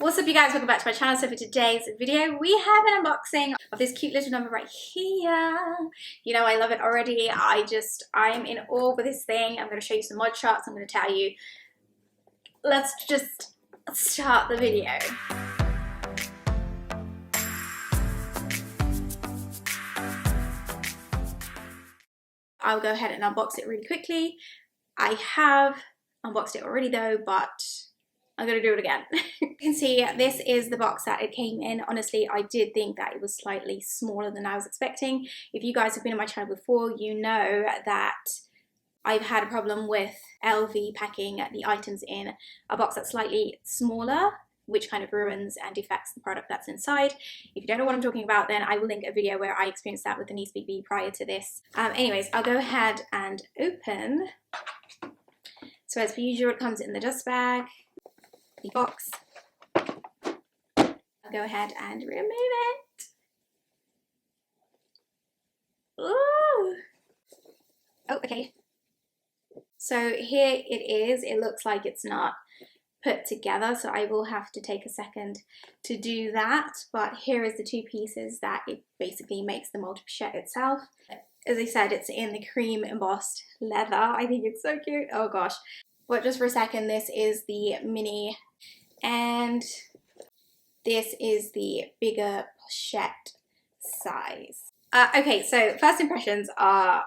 What's up you guys, welcome back to my channel. So for today's video we have an unboxing of this cute little number right here. You know I love it already. I'm in awe with this thing. I'm going to show you some mod shots. I'm going to tell you. Let's just start the video. I'll go ahead and unbox it really quickly. I have unboxed it already though, but I'm gonna do it again. You can see this is the box that it came in. Honestly, I did think that it was slightly smaller than I was expecting. If you guys have been on my channel before, you know that I've had a problem with LV packing the items in a box that's slightly smaller, which kind of ruins and defects the product that's inside. If you don't know what I'm talking about, then I will link a video where I experienced that with the NARS BB prior to this. Anyways, I'll go ahead and open. So as per usual, it comes in the dust bag. The box. I'll go ahead and remove it. Ooh. Oh, okay. So here it is. It looks like it's not put together, so I will have to take a second to do that. But here is the two pieces that it basically makes the multi pochette itself. As I said, it's in the cream embossed leather. I think it's so cute. Oh gosh. But just for a second, this is the mini and this is the bigger pochette size. Okay, so first impressions are,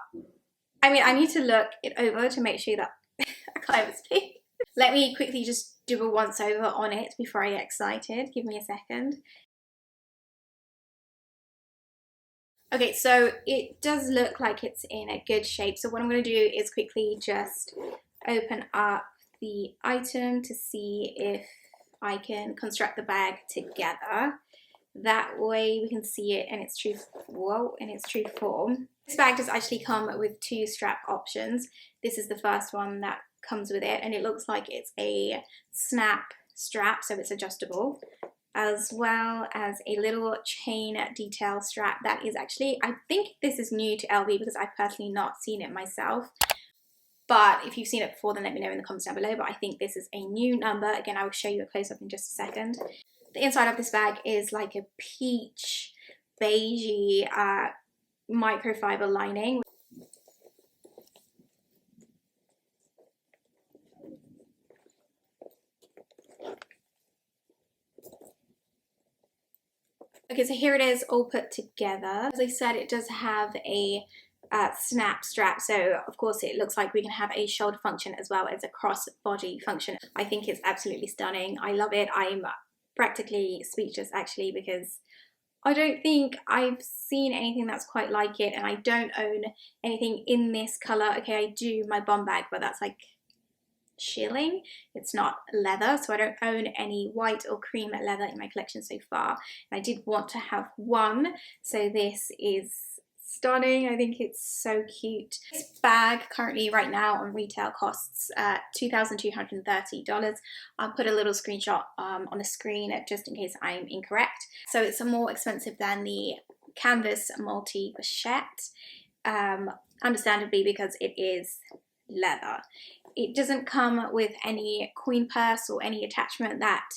I need to look it over to make sure that I can't even speak. Let me quickly just do a once over on it before I get excited. Give me a second. Okay, so it does look like it's in a good shape. So what I'm going to do is quickly just open up the item to see if I can construct the bag together. That way we can see it in its true form. This bag does actually come with two strap options. This is the first one that comes with it, and it looks like it's a snap strap, so it's adjustable, as well as a little chain detail strap that is actually, I think this is new to LV because I've personally not seen it myself. But if you've seen it before, then let me know in the comments down below. But I think this is a new number. Again, I will show you a close-up in just a second. The inside of this bag is like a peach, beigey microfiber lining. Okay, so here it is all put together. As I said, it does have a snap strap, so of course it looks like we can have a shoulder function as well as a crossbody function. I think it's absolutely stunning. I love it. I'm practically speechless actually, because I don't think I've seen anything that's quite like it, and I don't own anything in this color. Okay, I do my bum bag, but that's like shearling. It's not leather, so I don't own any white or cream leather in my collection so far. And I did want to have one, so this is stunning. I think it's so cute. This bag currently right now on retail costs $2,230. I'll put a little screenshot on the screen just in case I'm incorrect. So it's more expensive than the Canvas Multi Pochette, understandably because it is leather. It doesn't come with any coin purse or any attachment that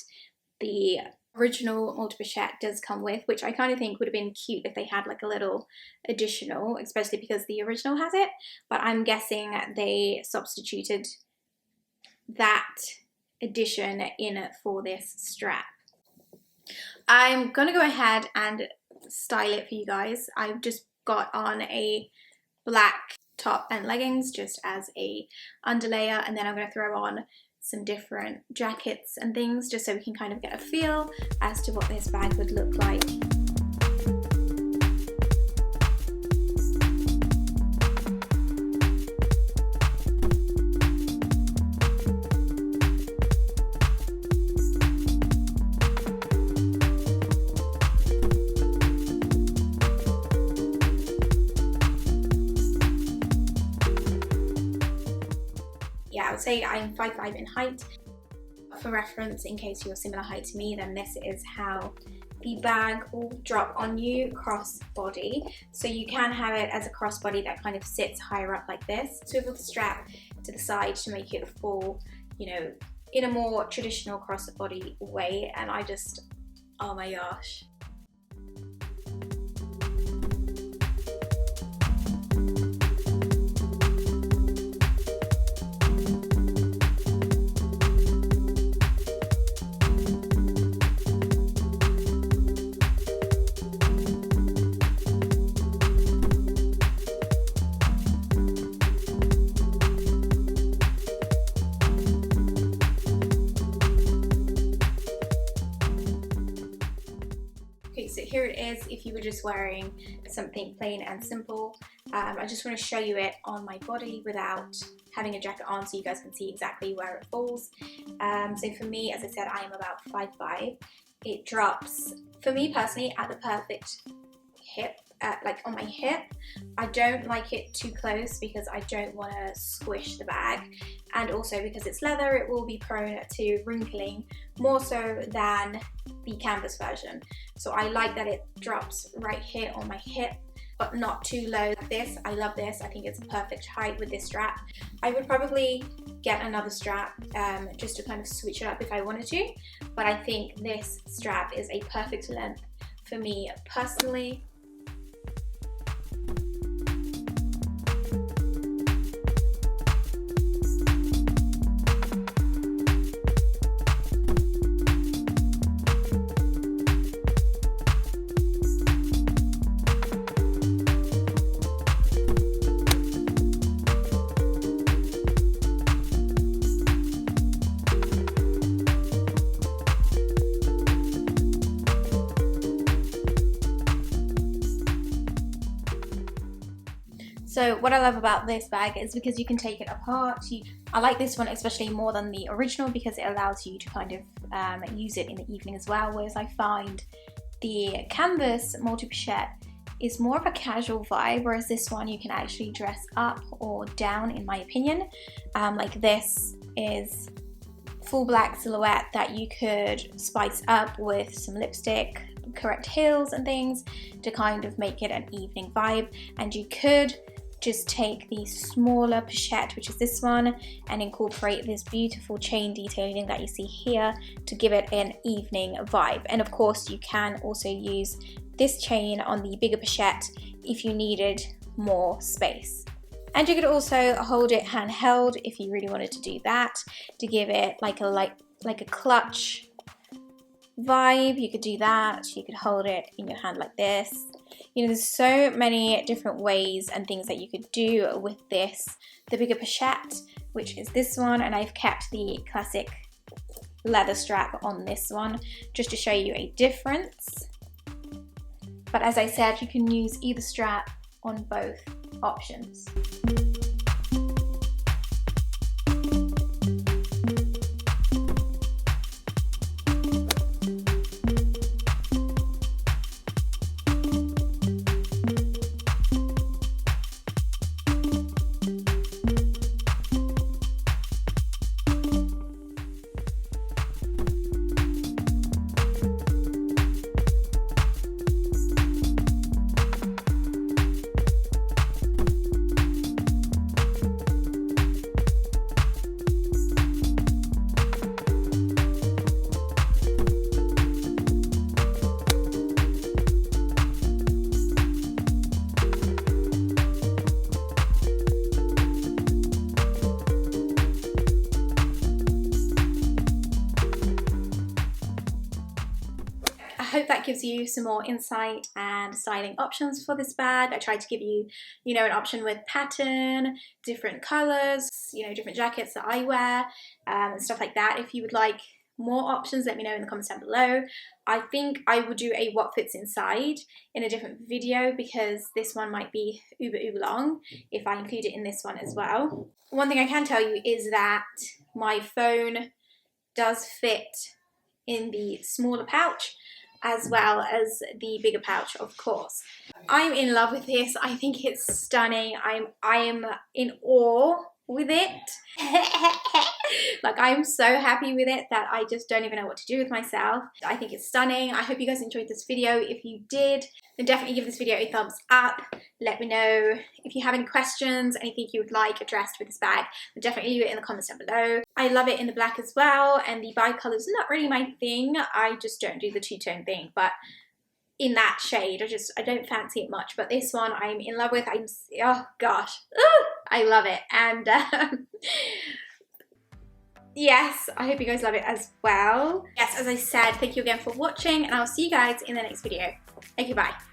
the original multi pochette does come with, which I kind of think would have been cute if they had like a little additional, especially because the original has it. But I'm guessing they substituted that addition in for this strap. I'm gonna go ahead and style it for you guys. I've just got on a black top and leggings just as a underlayer, and then I'm going to throw on some different jackets and things just so we can kind of get a feel as to what this bag would look like. Yeah, I would say I'm 5'5" in height. For reference, in case you're similar height to me, then this is how the bag will drop on you crossbody. So you can have it as a crossbody that kind of sits higher up like this. Swivel the strap to the side to make it a full, you know, in a more traditional crossbody way, and I just, oh my gosh. Okay, so here it is if you were just wearing something plain and simple. I just want to show you it on my body without having a jacket on so you guys can see exactly where it falls. So for me, as I said, I am about 5'5". It drops, for me personally, at the perfect hip, like on my hip. I don't like it too close because I don't want to squish the bag, and also because it's leather, it will be prone to wrinkling more so than the canvas version. So I like that it drops right here on my hip, but not too low like this. I love this. I think it's a perfect height with this strap. I would probably get another strap just to kind of switch it up if I wanted to, but I think this strap is a perfect length for me personally. So what I love about this bag is because you can take it apart. I like this one especially more than the original because it allows you to kind of use it in the evening as well, whereas I find the canvas multi pochette is more of a casual vibe, whereas this one you can actually dress up or down, in my opinion. Like this is full black silhouette that you could spice up with some lipstick, correct heels and things to kind of make it an evening vibe, and you could just take the smaller pochette, which is this one, and incorporate this beautiful chain detailing that you see here to give it an evening vibe. And of course you can also use this chain on the bigger pochette if you needed more space. And you could also hold it handheld if you really wanted to do that, to give it like a clutch vibe. You could do that. You could hold it in your hand like this. You know, there's so many different ways and things that you could do with this. The bigger pochette, which is this one, and I've kept the classic leather strap on this one just to show you a difference. But as I said, you can use either strap on both options. I hope that gives you some more insight and styling options for this bag. I tried to give you, you know, an option with pattern, different colors, you know, different jackets that I wear, and stuff like that. If you would like more options, let me know in the comments down below. I think I will do a what fits inside in a different video because this one might be uber long if I include it in this one as well. One thing I can tell you is that my phone does fit in the smaller pouch as well as the bigger pouch, of course. I'm in love with this. I think it's stunning. I am in awe with it. Like, I'm so happy with it that I just don't even know what to do with myself. I think it's stunning. I hope you guys enjoyed this video. If you did, then definitely give this video a thumbs up. Let me know if you have any questions, anything you would like addressed with this bag, then definitely leave it in the comments down below. I love it in the black as well, and the bi-color is not really my thing. I just don't do the two-tone thing, but in that shade, I don't fancy it much. But this one I'm in love with. Oh gosh, I love it. And yes, I hope you guys love it as well. Yes, as I said, thank you again for watching, and I'll see you guys in the next video. Okay, bye.